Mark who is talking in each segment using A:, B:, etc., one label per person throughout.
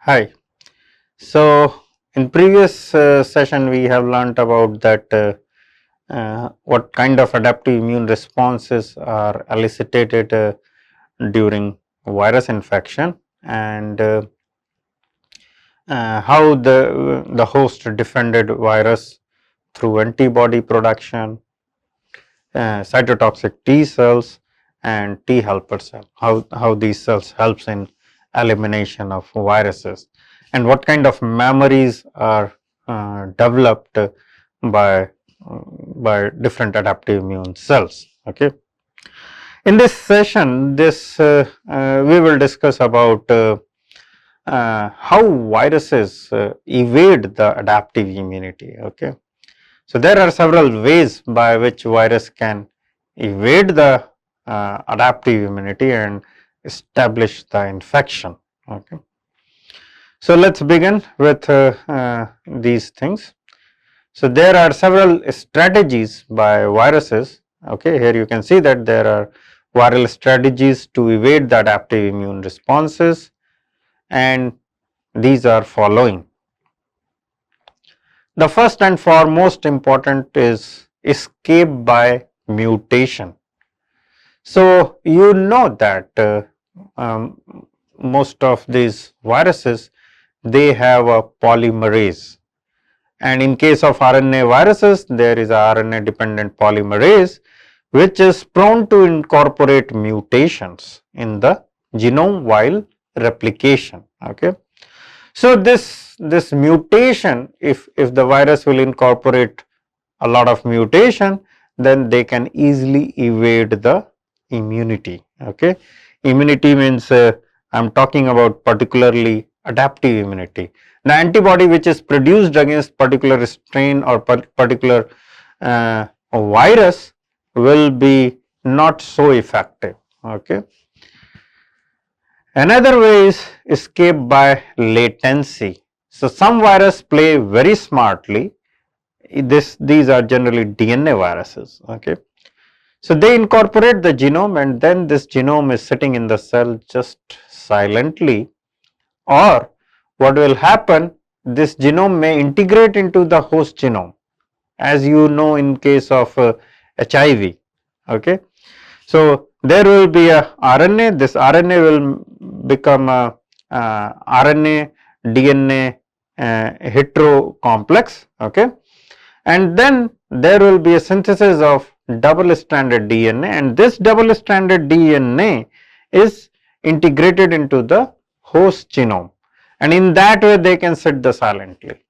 A: Hi. So, in previous session we have learnt about that what kind of adaptive immune responses are elicited during virus infection and how the host defended virus through antibody production, cytotoxic T cells and T helper cell, how these cells helps in elimination of viruses and what kind of memories are developed by different adaptive immune cells. Okay. In this session, we will discuss about how viruses evade the adaptive immunity. Okay. So, there are several ways by which virus can evade the adaptive immunity and establish the infection. Okay. So, let us begin with these things. So, there are several strategies by viruses. Okay. Here you can see that there are viral strategies to evade the adaptive immune responses, and these are following. The first and foremost important is escape by mutation. So, you know that most of these viruses, they have a polymerase, and in case of RNA viruses there is a RNA dependent polymerase which is prone to incorporate mutations in the genome while replication. Okay. So, this mutation, if the virus will incorporate a lot of mutation, then they can easily evade the immunity. Okay. Immunity means I am talking about particularly adaptive immunity. The antibody which is produced against particular strain or particular virus will be not so effective. Okay. Another way is escape by latency. So, some virus play very smartly. These are generally DNA viruses. Okay. So, they incorporate the genome and then this genome is sitting in the cell just silently, or what will happen, this genome may integrate into the host genome, as you know in case of HIV. Okay. So, there will be a RNA, this RNA will become a RNA DNA hetero complex. Okay. And then there will be a synthesis of double stranded DNA, and this double stranded DNA is integrated into the host genome, and in that way they can sit the silently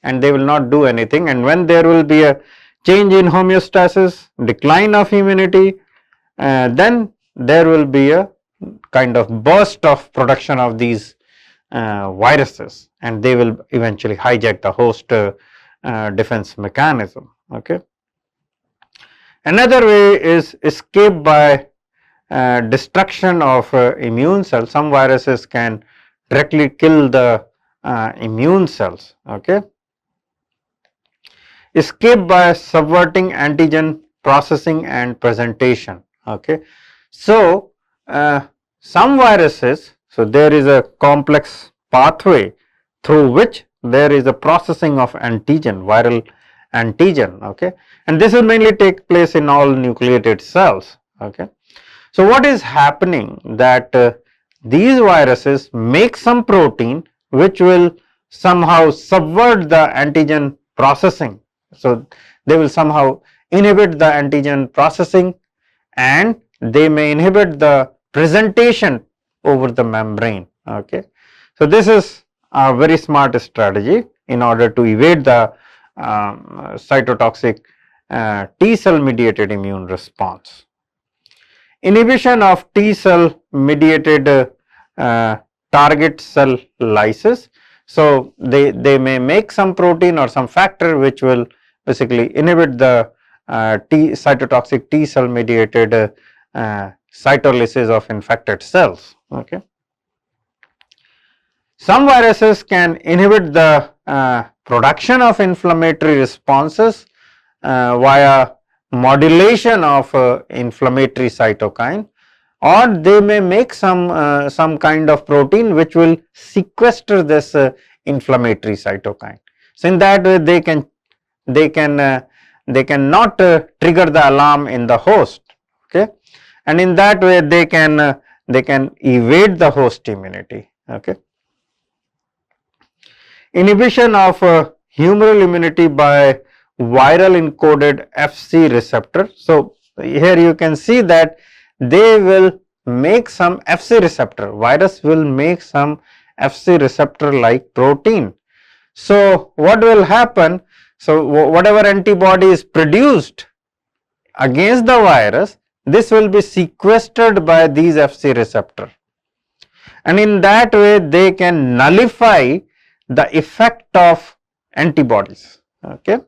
A: and they will not do anything. And when there will be a change in homeostasis, decline of immunity, then there will be a kind of burst of production of these viruses, and they will eventually hijack the host defense mechanism. Okay. Another way is escape by destruction of immune cells. Some viruses can directly kill the immune cells. Okay. Escape by subverting antigen processing and presentation. Okay. So, some viruses, so there is a complex pathway through which there is a processing of antigen, viral antigen. Okay. And this will mainly take place in all nucleated cells. Okay. So, what is happening that these viruses make some protein which will somehow subvert the antigen processing. So, they will somehow inhibit the antigen processing and they may inhibit the presentation over the membrane. Okay. So, this is a very smart strategy in order to evade the cytotoxic T cell mediated immune response. Inhibition of T cell mediated target cell lysis. So, they may make some protein or some factor which will basically inhibit the cytotoxic T cell mediated cytolysis of infected cells. Okay. Some viruses can inhibit the production of inflammatory responses via modulation of inflammatory cytokine, or they may make some kind of protein which will sequester this inflammatory cytokine. So in that way they cannot trigger the alarm in the host, okay, and in that way they can evade the host immunity, okay. Inhibition of humoral immunity by viral encoded Fc receptor. So here you can see that they will make some Fc receptor, virus will make some Fc receptor like protein. So what will happen? So whatever antibody is produced against the virus, this will be sequestered by these Fc receptor, and in that way they can nullify the effect of antibodies, okay.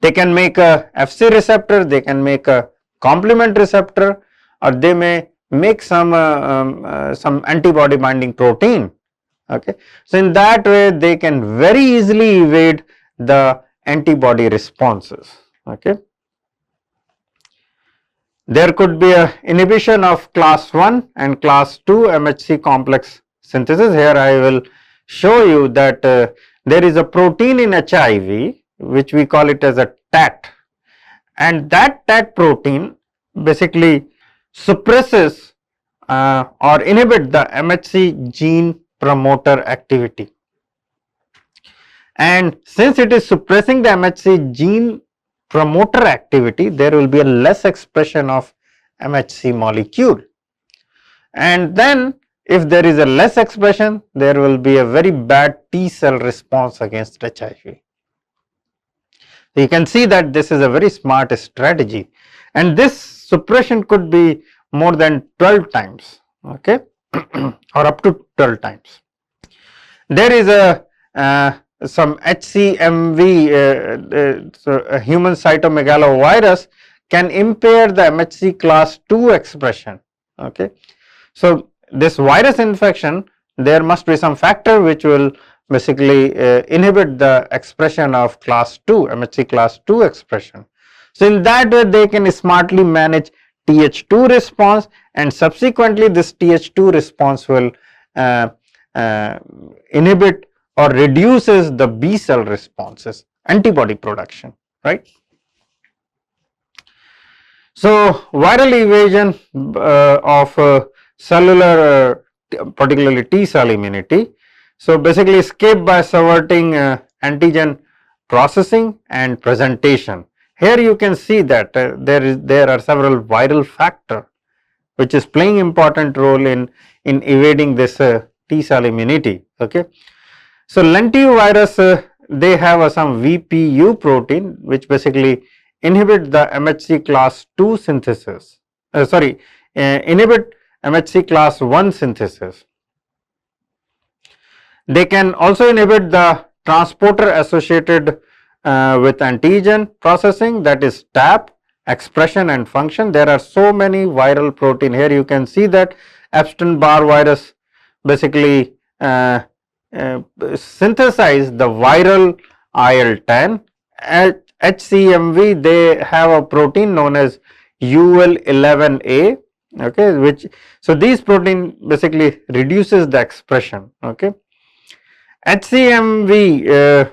A: They can make a Fc receptor, they can make a complement receptor, or they may make some antibody binding protein, okay. So in that way they can very easily evade the antibody responses, okay. There could be a inhibition of class 1 and class 2 MHC complex synthesis. Here I will show you that there is a protein in HIV which we call it as a TAT, and that TAT protein basically suppresses or inhibit the MHC gene promoter activity, and since it is suppressing the MHC gene promoter activity, there will be a less expression of MHC molecule, and then if there is a less expression, there will be a very bad T cell response against HIV. So you can see that this is a very smart strategy, and this suppression could be more than 12 times, okay, or up to 12 times. There is some HCMV, so a human cytomegalovirus can impair the MHC class 2 expression, okay. So this virus infection, there must be some factor which will basically inhibit the expression of class 2, MHC class 2 expression. So in that way they can smartly manage Th2 response, and subsequently this Th2 response will inhibit or reduces the B cell responses, antibody production, right. So viral evasion of cellular, particularly T cell immunity. So basically escape by subverting antigen processing and presentation. Here you can see that there are several viral factors which is playing important role in evading this T cell immunity, okay. So lentivirus, they have some VPU protein which basically inhibit the MHC class 2 synthesis, inhibit MHC class 1 synthesis. They can also inhibit the transporter associated with antigen processing, that is TAP, expression and function. There are so many viral protein. Here you can see that Epstein-Barr virus basically synthesize the viral IL-10. At HCMV, they have a protein known as UL11A, okay, which, so these protein basically reduces the expression, okay. HCMV,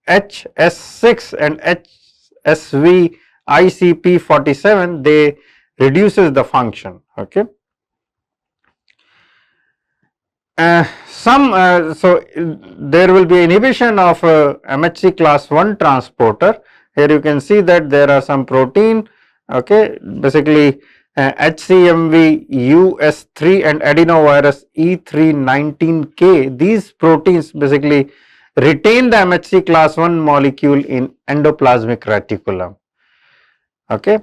A: HS6 and HSV ICP47, they reduces the function, okay. So there will be inhibition of MHC class 1 transporter. Here you can see that there are some protein, okay, basically HCMV US3 and adenovirus E319K. These proteins basically retain the MHC class 1 molecule in endoplasmic reticulum, okay.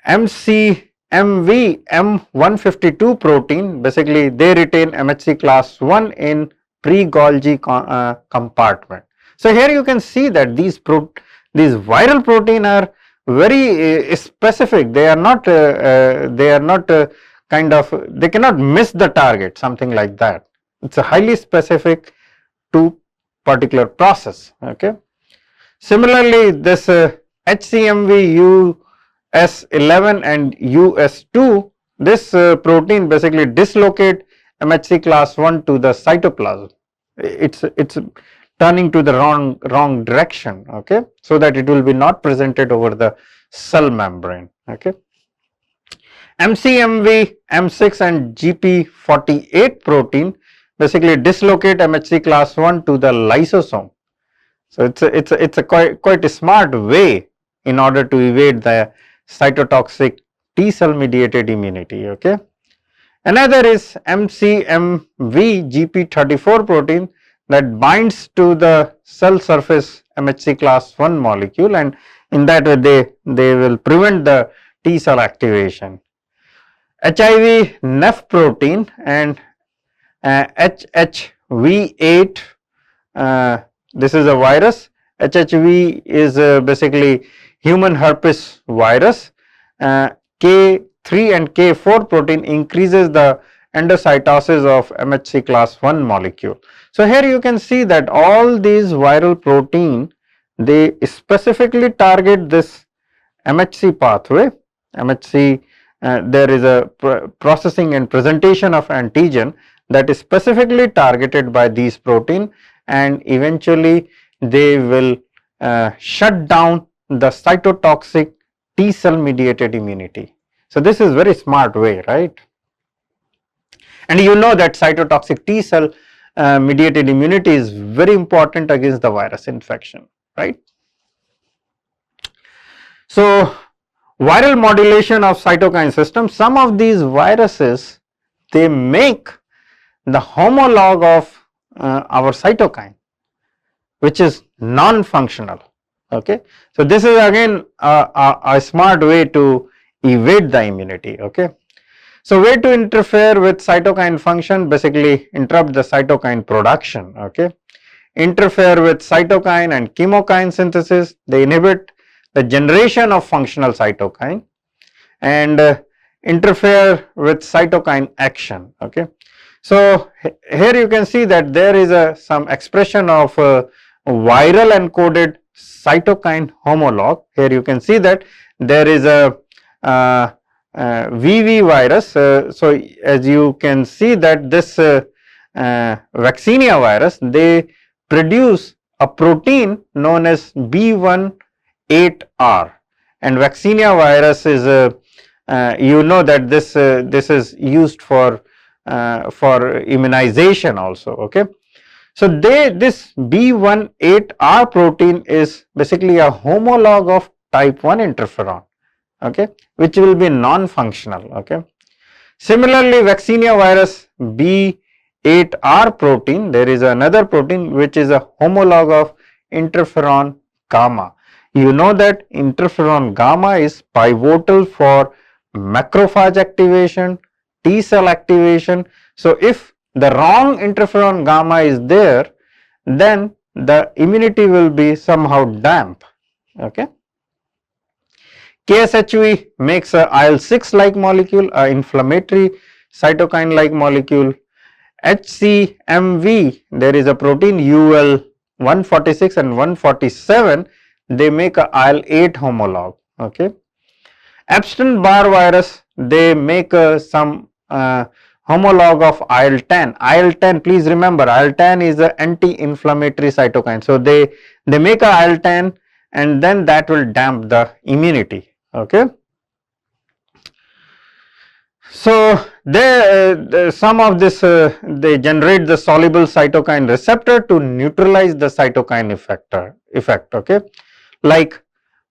A: MCMV M152 protein, basically they retain MHC class 1 in pre-Golgi compartment. So here you can see that these viral protein are very specific. They are not kind of, they cannot miss the target, something like that. It's a highly specific to particular process, okay. Similarly, this HCMV US11 and US2, this protein basically dislocate MHC class 1 to the cytoplasm. It's turning to the wrong direction, okay, so that it will be not presented over the cell membrane, okay. MCMV, M6 and GP48 protein basically dislocate MHC class 1 to the lysosome. So it's a quite a smart way in order to evade the cytotoxic T cell mediated immunity, okay. Another is MCMV GP34 protein that binds to the cell surface MHC class 1 molecule, and in that way they will prevent the T cell activation. HIV NEF protein and HHV8, this is a virus. HHV is basically human herpes virus. K3 and K4 protein increases the endocytosis of MHC class 1 molecule. So here you can see that all these viral protein, they specifically target this MHC pathway. MHC, there is a processing and presentation of antigen that is specifically targeted by these protein, and eventually they will shut down the cytotoxic T cell mediated immunity. So this is very smart way, right? And you know that cytotoxic T cell mediated immunity is very important against the virus infection, right? So viral modulation of cytokine system, some of these viruses, they make the homologue of our cytokine, which is non-functional, okay. So this is again a smart way to evade the immunity, okay. So way to interfere with cytokine function, basically interrupt the cytokine production, okay. Interfere with cytokine and chemokine synthesis, they inhibit the generation of functional cytokine, and interfere with cytokine action, okay. So here you can see that there is some expression of viral encoded cytokine homologue. Here you can see that there is a VV virus. So as you can see that this vaccinia virus, they produce a protein known as B18R, and vaccinia virus is you know that this is used for immunization also, okay. So this B18R protein is basically a homologue of type 1 interferon, okay, which will be non-functional, okay. Similarly, vaccinia virus B8R protein, there is another protein which is a homologue of interferon gamma. You know that interferon gamma is pivotal for macrophage activation, T cell activation. So if the wrong interferon gamma is there, then the immunity will be somehow damp, okay. KSHV makes a IL-6 like molecule, a inflammatory cytokine like molecule. HCMV, there is a protein UL146 and 147, they make a IL-8 homologue, okay. Epstein-Barr virus, they make some homologue of IL-10. IL-10, please remember, IL-10 is an anti-inflammatory cytokine. So they make a IL-10 and then that will damp the immunity, okay. So some of this they generate the soluble cytokine receptor to neutralize the cytokine effect, okay. Like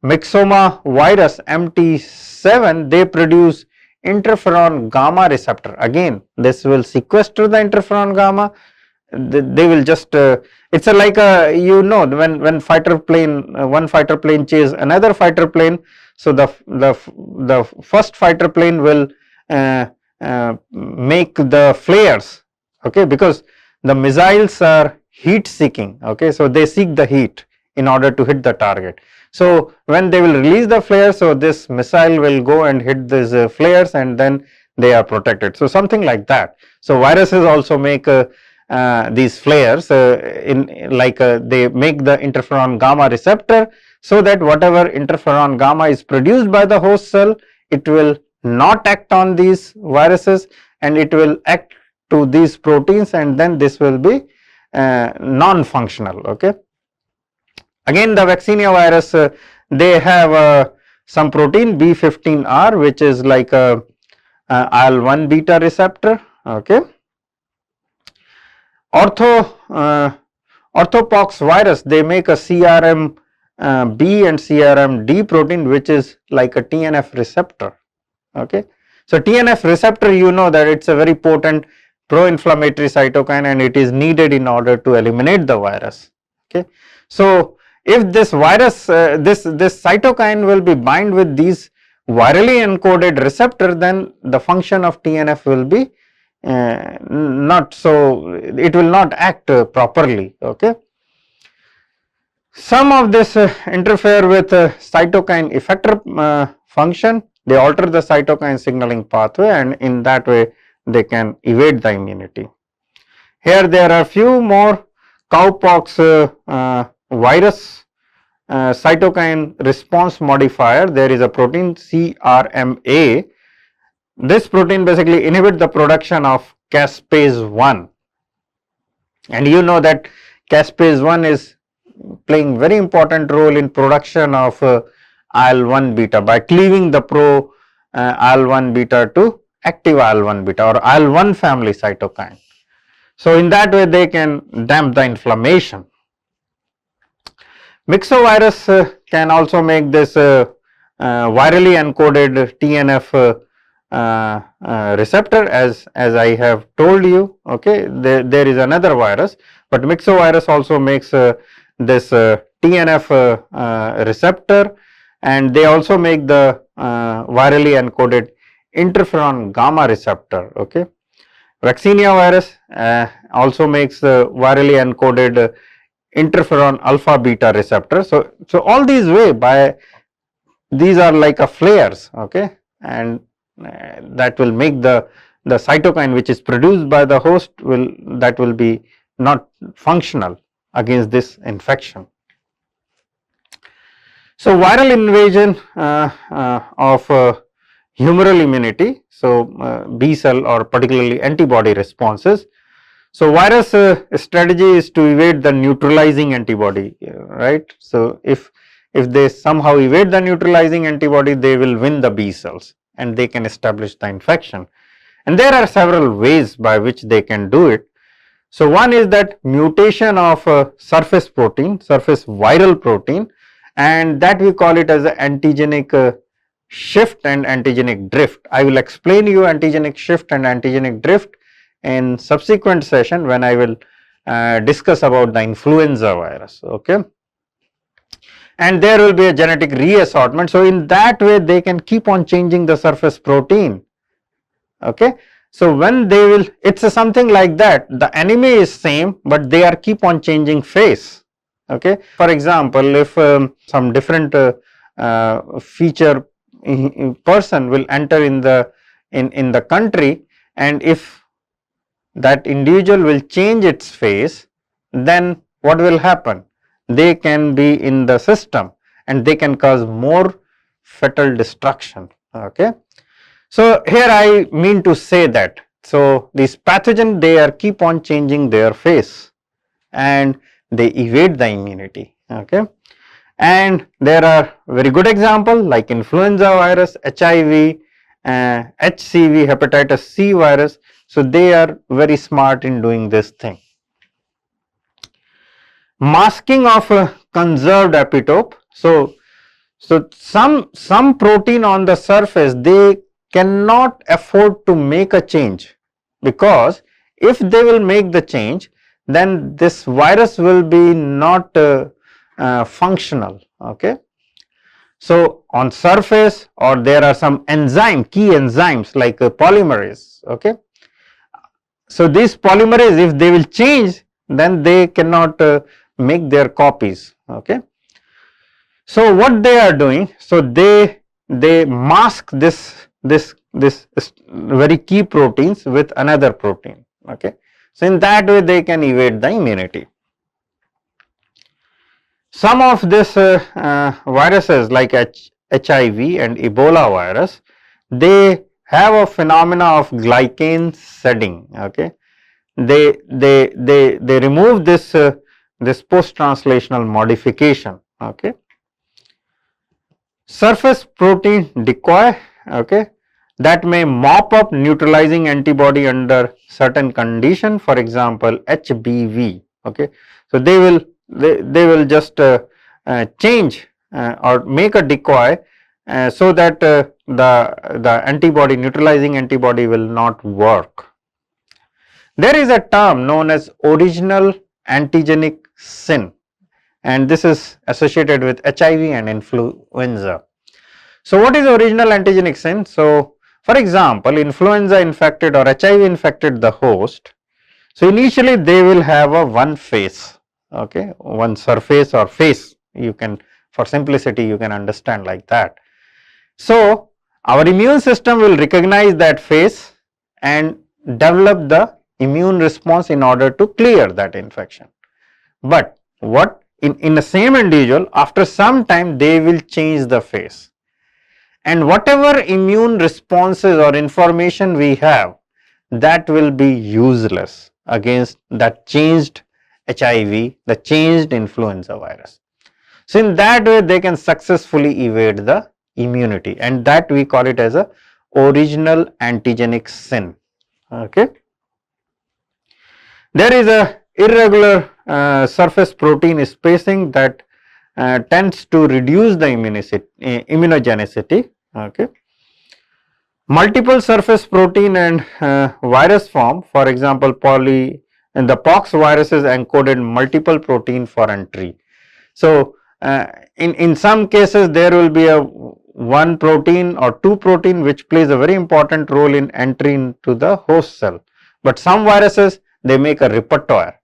A: myxoma virus MT7, they produce interferon gamma receptor. Again, this will sequester the interferon gamma. They will just it's like a, you know, when one fighter plane chase another fighter plane, so the first fighter plane will make the flares, okay, because the missiles are heat seeking, okay. So they seek the heat in order to hit the target. So when they will release the flare, so this missile will go and hit these flares and then they are protected. So something like that. So viruses also make these flares they make the interferon gamma receptor, so that whatever interferon gamma is produced by the host cell, it will not act on these viruses, and it will act to these proteins, and then this will be non-functional. Okay. Again, the vaccinia virus, they have some protein B15R, which is like a IL-1 beta receptor. Okay. Orthopox virus, they make a CRM B and CRM D protein, which is like a TNF receptor. Okay. So, TNF receptor, you know that it is a very potent pro-inflammatory cytokine, and it is needed in order to eliminate the virus. Okay. So, if this virus, this cytokine will be bind with these virally encoded receptor, then the function of TNF will be not so, it will not act properly. Okay. Some of this interfere with cytokine effector function. They alter the cytokine signaling pathway, and in that way they can evade the immunity. Here there are few more cowpox virus cytokine response modifier. There is a protein CRMA. This protein basically inhibits the production of caspase 1, and you know that caspase 1 is playing very important role in production of IL-1 beta by cleaving the pro IL-1 beta to active IL-1 beta or IL-1 family cytokine. So, in that way they can damp the inflammation. Myxovirus can also make this virally encoded TNF receptor, as I have told you. Okay, there is another virus, but myxovirus also makes this TNF receptor, and they also make the virally encoded interferon gamma receptor. Okay. Vaccinia virus also makes the virally encoded interferon alpha beta receptor. So, all these way, by these are like a flares. Okay, and that will make the cytokine which is produced by the host will be not functional against this infection. So, viral invasion of humoral immunity. So, B cell or particularly antibody responses. So, virus strategy is to evade the neutralizing antibody, right. So, if they somehow evade the neutralizing antibody, they will win the B cells and they can establish the infection, and there are several ways by which they can do it. So, one is that mutation of surface protein, surface viral protein, and that we call it as an antigenic shift and antigenic drift. I will explain you antigenic shift and antigenic drift in subsequent session when I will discuss about the influenza virus. Okay. And there will be a genetic reassortment. So, in that way they can keep on changing the surface protein. Okay. So, when they will, it is something like that, the enemy is same, but they are keep on changing face. Okay. For example, if some different feature person will enter in the country, and if that individual will change its face, then what will happen? They can be in the system and they can cause more fatal destruction. Okay. So, here I mean to say that, so these pathogen, they are keep on changing their face and they evade the immunity. Okay. And there are very good example like influenza virus, HIV, HCV, hepatitis C virus. So, they are very smart in doing this thing. Masking of a conserved epitope. So, some protein on the surface, they cannot afford to make a change, because if they will make the change, then this virus will be not functional. Okay. So, on surface, or there are some enzyme, key enzymes like polymerase. Okay. So, these polymerase, if they will change, then they cannot make their copies. Okay. So, what they are doing? So, they mask this very key proteins with another protein. Okay. So, in that way they can evade the immunity. Some of this viruses like HIV and Ebola virus, they have a phenomena of glycan shedding. Okay, they remove this this post translational modification. Okay, surface protein decoy. Okay, that may mop up neutralizing antibody under certain condition, for example HBV. Okay, so they will just change or make a decoy so that the antibody, neutralizing antibody, will not work. There is a term known as original antigenic sin, and this is associated with HIV and influenza. So, what is original antigenic sin? So, for example, influenza infected or HIV infected the host. So, initially they will have a one face, okay, one surface or face, you can, for simplicity you can understand like that. So, our immune system will recognize that face and develop the immune response in order to clear that infection. But what in the same individual, after some time they will change the face, and whatever immune responses or information we have, that will be useless against that changed HIV, the changed influenza virus. So, in that way they can successfully evade the immunity, and that we call it as a original antigenic sin. Okay. There is a irregular surface protein spacing that tends to reduce the immunogenicity. Okay. Multiple surface protein and virus form, for example, and the pox viruses encoded multiple protein for entry. So, in some cases there will be a one protein or two protein which plays a very important role in entry into the host cell, but some viruses they make a repertoire.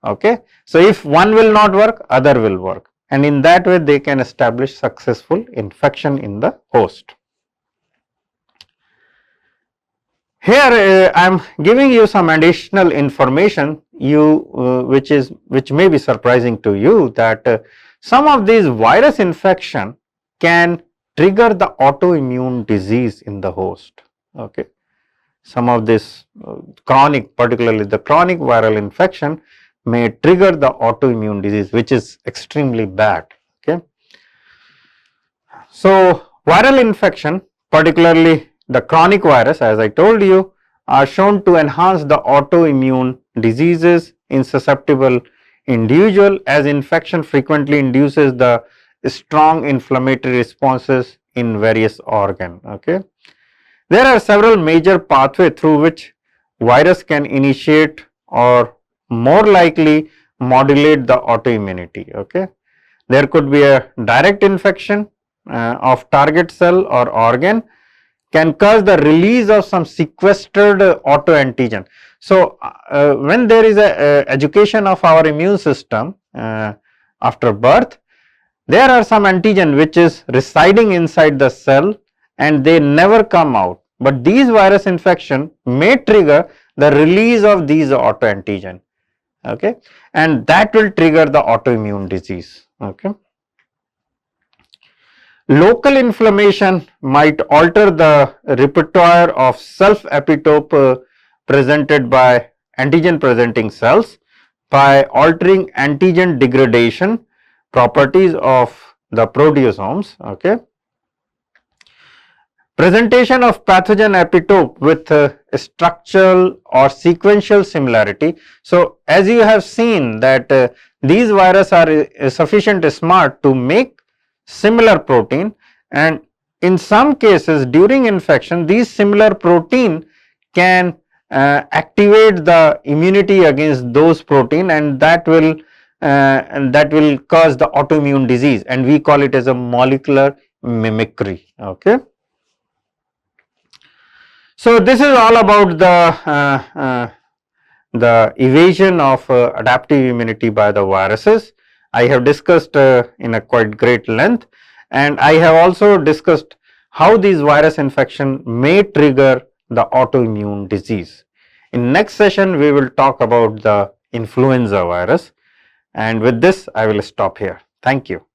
A: Okay. So, if one will not work, other will work, and in that way they can establish successful infection in the host. Here I am giving you some additional information which may be surprising to you, that some of these virus infection can trigger the autoimmune disease in the host. Okay. Some of this chronic, particularly the chronic viral infection, may trigger the autoimmune disease, which is extremely bad. Okay. So, viral infection, particularly the chronic virus, as I told you, are shown to enhance the autoimmune diseases in susceptible individual, as infection frequently induces the strong inflammatory responses in various organs. Okay. There are several major pathways through which virus can initiate or more likely modulate the autoimmunity. Okay. There could be a direct infection of target cell or organ, can cause the release of some sequestered autoantigen. So, when there is a education of our immune system after birth, there are some antigen which is residing inside the cell and they never come out, but these virus infection may trigger the release of these autoantigen. Okay, and that will trigger the autoimmune disease. Okay. Local inflammation might alter the repertoire of self epitope presented by antigen presenting cells by altering antigen degradation properties of the proteasomes. Okay. Presentation of pathogen epitope with structural or sequential similarity. So, as you have seen that these viruses are sufficient smart to make similar protein, and in some cases during infection these similar protein can activate the immunity against those protein, and that will cause the autoimmune disease, and we call it as a molecular mimicry. Okay. So, this is all about the evasion of adaptive immunity by the viruses. I have discussed in a quite great length, and I have also discussed how these virus infection may trigger the autoimmune disease. In next session we will talk about the influenza virus, and with this I will stop here. Thank you.